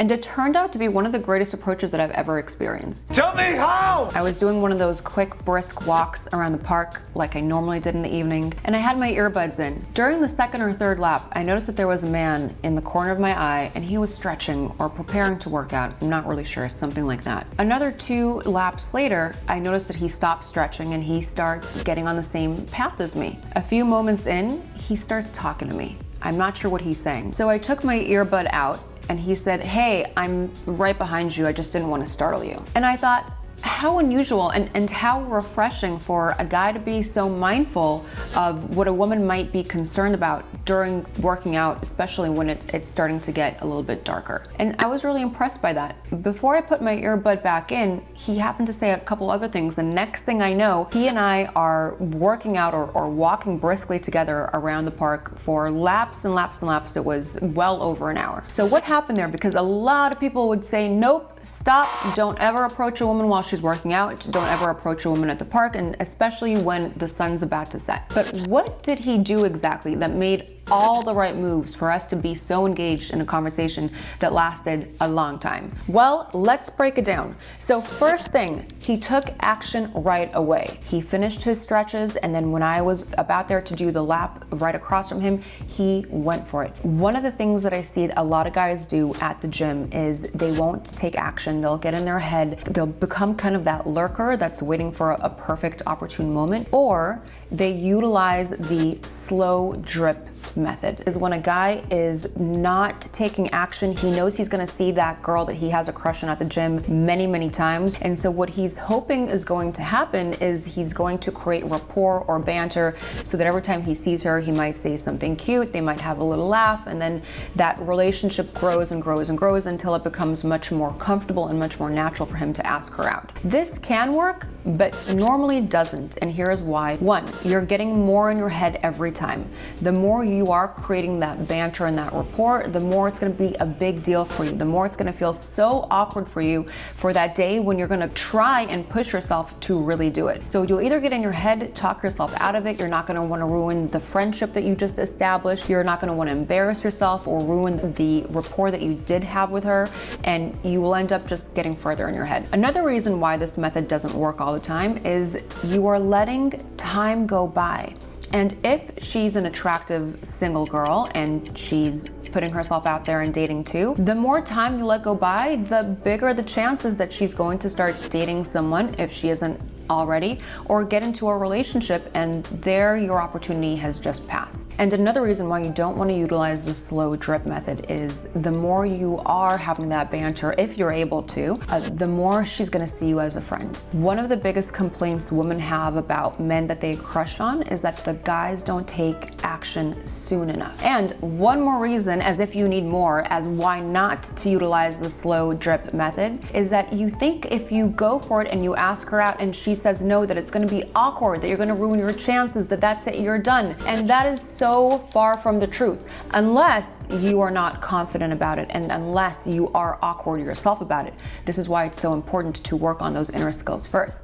And it turned out to be one of the greatest approaches that I've ever experienced. Tell me how! I was doing one of those quick, brisk walks around the park like I normally did in the evening, and I had my earbuds in. During the second or third lap, I noticed that there was a man in the corner of my eye, and he was stretching or preparing to work out. I'm not really sure, something like that. Another 2 laps later, I noticed that he stopped stretching and he starts getting on the same path as me. A few moments in, he starts talking to me. I'm not sure what he's saying. So I took my earbud out and he said, "Hey, I'm right behind you. I just didn't want to startle you." And I thought, how unusual and how refreshing for a guy to be so mindful of what a woman might be concerned about during working out, especially when it's starting to get a little bit darker. And I was really impressed by that. Before I put my earbud back in, he happened to say a couple other things. The next thing I know, he and I are working out or walking briskly together around the park for laps and laps and laps. It was well over an hour. So what happened there? Because a lot of people would say, nope, stop, don't ever approach a woman while she's working out, don't ever approach a woman at the park, and especially when the sun's about to set. But what did he do exactly that made all the right moves for us to be so engaged in a conversation that lasted a long time? Well, let's break it down. So first thing, he took action right away. He finished his stretches, and then when I was about there to do the lap right across from him, he went for it. One of the things that I see a lot of guys do at the gym is they won't take action. They'll get in their head, they'll become kind of that lurker that's waiting for a perfect opportune moment, or they utilize the slow drip method. Is when a guy is not taking action, he knows he's going to see that girl that he has a crush on at the gym many times, and so what he's hoping is going to happen is he's going to create rapport or banter so that every time he sees her, he might say something cute, they might have a little laugh, and then that relationship grows and grows and grows until it becomes much more comfortable and much more natural for him to ask her out. This can work, but normally doesn't, and here's why. One, you're getting more in your head every time. The more you are creating that banter and that rapport, the more it's going to be a big deal for you. The more it's going to feel so awkward for you for that day when you're going to try and push yourself to really do it. So you'll either get in your head, talk yourself out of it. You're not going to want to ruin the friendship that you just established. You're not going to want to embarrass yourself or ruin the rapport that you did have with her, and you will end up just getting further in your head. Another reason why this method doesn't work all the time is you are letting time go by. And if she's an attractive single girl and she's putting herself out there and dating too, the more time you let go by, the bigger the chances that she's going to start dating someone, if she isn't already, or get into a relationship, and there your opportunity has just passed. And another reason why you don't want to utilize the slow drip method is the more you are having that banter, if you're able to, the more she's going to see you as a friend. One of the biggest complaints women have about men that they crush on is that the guys don't take action soon enough. And one more reason, as if you need more, as why not to utilize the slow drip method, is that you think if you go for it and you ask her out and she says no, that it's going to be awkward, that you're going to ruin your chances, that that's it, you're done. And that is so far from the truth, unless you are not confident about it and unless you are awkward yourself about it. This is why it's so important to work on those inner skills first.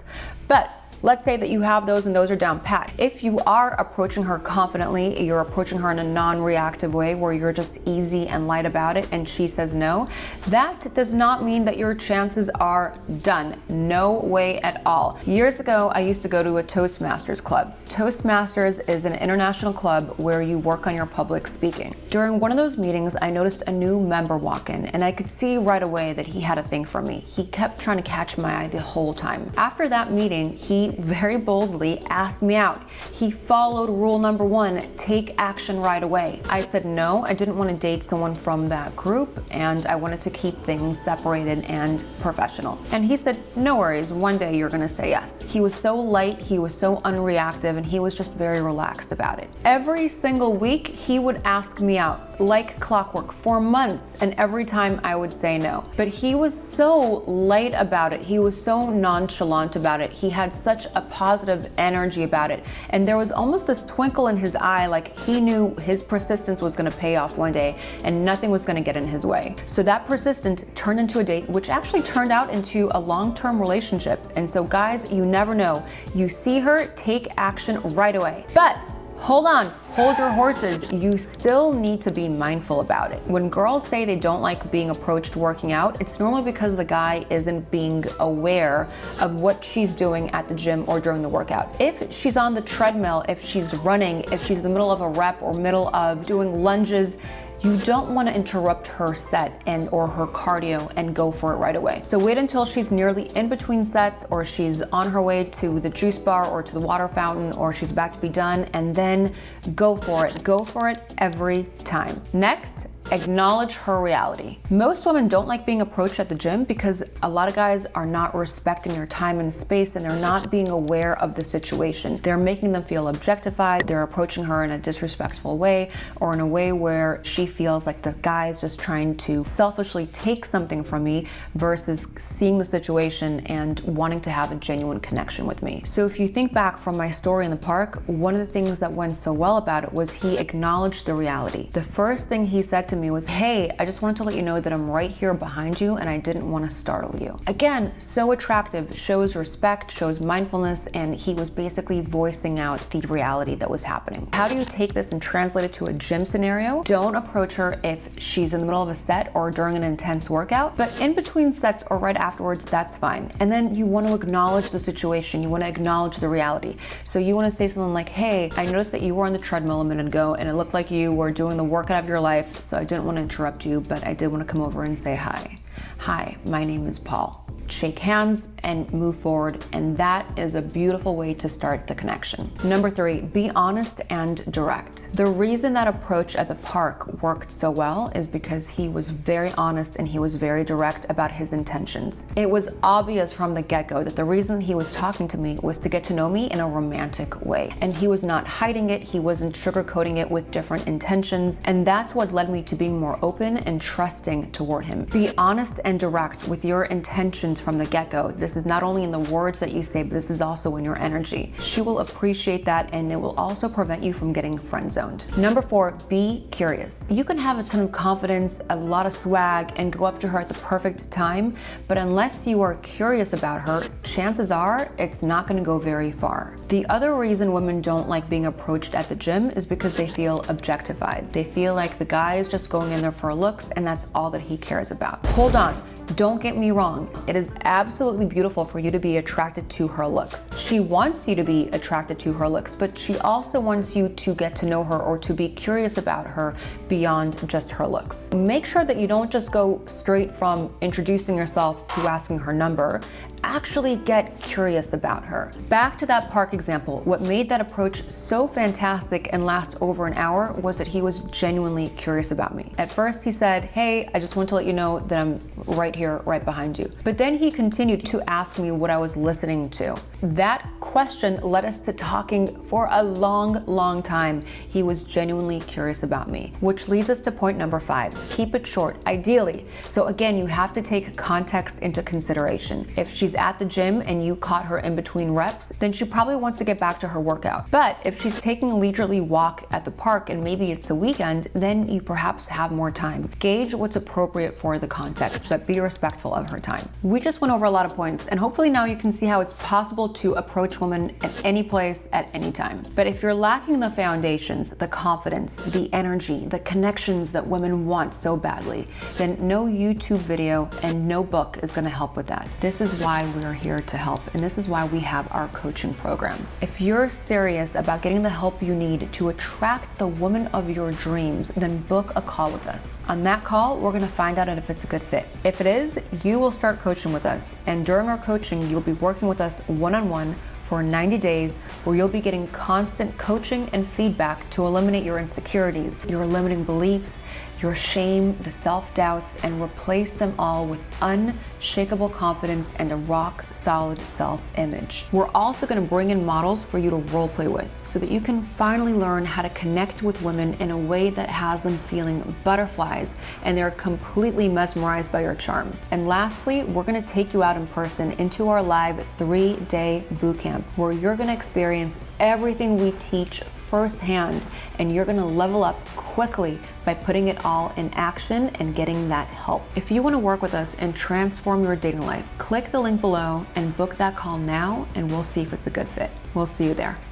But let's say that you have those and those are down pat. If you are approaching her confidently, you're approaching her in a non-reactive way where you're just easy and light about it and she says no, that does not mean that your chances are done. No way at all. Years ago, I used to go to a Toastmasters club. Toastmasters is an international club where you work on your public speaking. During one of those meetings, I noticed a new member walk in, and I could see right away that he had a thing for me. He kept trying to catch my eye the whole time. After that meeting, he very boldly asked me out. He followed rule number 1, take action right away. I said no, I didn't want to date someone from that group, and I wanted to keep things separated and professional. And he said, no worries, one day you're gonna say yes. He was so light, he was so unreactive, and he was just very relaxed about it. Every single week, he would ask me out like clockwork for months, and every time I would say no. But he was so light about it. He was so nonchalant about it. He had such a positive energy about it. And there was almost this twinkle in his eye, like he knew his persistence was gonna pay off one day and nothing was gonna get in his way. So that persistence turned into a date, which actually turned out into a long-term relationship. And so guys, you never know. You see her, take action right away. But Hold on, hold your horses. You still need to be mindful about it. When girls say they don't like being approached working out, it's normally because the guy isn't being aware of what she's doing at the gym or during the workout. If she's on the treadmill, if she's running, if she's in the middle of a rep or middle of doing lunges, you don't want to interrupt her set and or her cardio and go for it right away. So wait until she's nearly in between sets, or she's on her way to the juice bar or to the water fountain, or she's about to be done, and then go for it. Go for it every time. Next, acknowledge her reality. Most women don't like being approached at the gym because a lot of guys are not respecting your time and space, and they're not being aware of the situation. They're making them feel objectified. They're approaching her in a disrespectful way, or in a way where she feels like the guy is just trying to selfishly take something from me versus seeing the situation and wanting to have a genuine connection with me. So if you think back from my story in the park, one of the things that went so well about it was he acknowledged the reality. The first thing he said to me was, "Hey, I just wanted to let you know that I'm right here behind you and I didn't want to startle you." Again, so attractive, shows respect, shows mindfulness, and he was basically voicing out the reality that was happening. How do you take this and translate it to a gym scenario? Don't approach her if she's in the middle of a set or during an intense workout, but in between sets or right afterwards, that's fine. And then you want to acknowledge the situation. You want to acknowledge the reality. So you want to say something like, "Hey, I noticed that you were on the treadmill a minute ago and it looked like you were doing the workout of your life, so I didn't want to interrupt you, but I did want to come over and say hi. Hi, my name is Paul." Shake hands and move forward, and that is a beautiful way to start the connection. Number 3, be honest and direct. The reason that approach at the park worked so well is because he was very honest and he was very direct about his intentions. It was obvious from the get-go that the reason he was talking to me was to get to know me in a romantic way, and he was not hiding it. He wasn't sugarcoating it with different intentions, and that's what led me to being more open and trusting toward him. Be honest and direct with your intentions from the get-go. This is not only in the words that you say, but this is also in your energy. She will appreciate that, and it will also prevent you from getting friend-zoned. Number 4, be curious. You can have a ton of confidence, a lot of swag, and go up to her at the perfect time, but unless you are curious about her, chances are it's not going to go very far. The other reason women don't like being approached at the gym is because they feel objectified. They feel like the guy is just going in there for looks, and that's all that he cares about. Hold on. Don't get me wrong. It is absolutely beautiful for you to be attracted to her looks. She wants you to be attracted to her looks, but she also wants you to get to know her or to be curious about her beyond just her looks. Make sure that you don't just go straight from introducing yourself to asking her number. Actually get curious about her. Back to that park example, what made that approach so fantastic and last over an hour was that he was genuinely curious about me. At first he said, "Hey, I just want to let you know that I'm right here, right behind you." But then he continued to ask me what I was listening to. That question led us to talking for a long time. He was genuinely curious about me, which leads us to point number 5. Keep it short, ideally. So again, you have to take context into consideration. If she's at the gym and you caught her in between reps, then she probably wants to get back to her workout. But if she's taking a leisurely walk at the park and maybe it's a weekend, then you perhaps have more time. Gauge what's appropriate for the context, but be respectful of her time. We just went over a lot of points, and hopefully now you can see how it's possible to approach women at any place at any time. But if you're lacking the foundations, the confidence, the energy, the connections that women want so badly, then no YouTube video and no book is going to help with that. This is why we're here to help, and this is why we have our coaching program. If you're serious about getting the help you need to attract the woman of your dreams, then book a call with us. On that call, we're going to find out if it's a good fit. If it is, you will start coaching with us, and during our coaching, you'll be working with us one-on-one for 90 days, where you'll be getting constant coaching and feedback to eliminate your insecurities, your limiting beliefs, your shame, the self-doubts, and replace them all with unshakable confidence and a rock-solid self-image. We're also going to bring in models for you to role play with so that you can finally learn how to connect with women in a way that has them feeling butterflies and they're completely mesmerized by your charm. And lastly, we're going to take you out in person into our live 3-day bootcamp where you're going to experience everything we teach firsthand, and you're going to level up quickly by putting it all in action and getting that help. If you want to work with us and transform your dating life, click the link below and book that call now, and we'll see if it's a good fit. We'll see you there.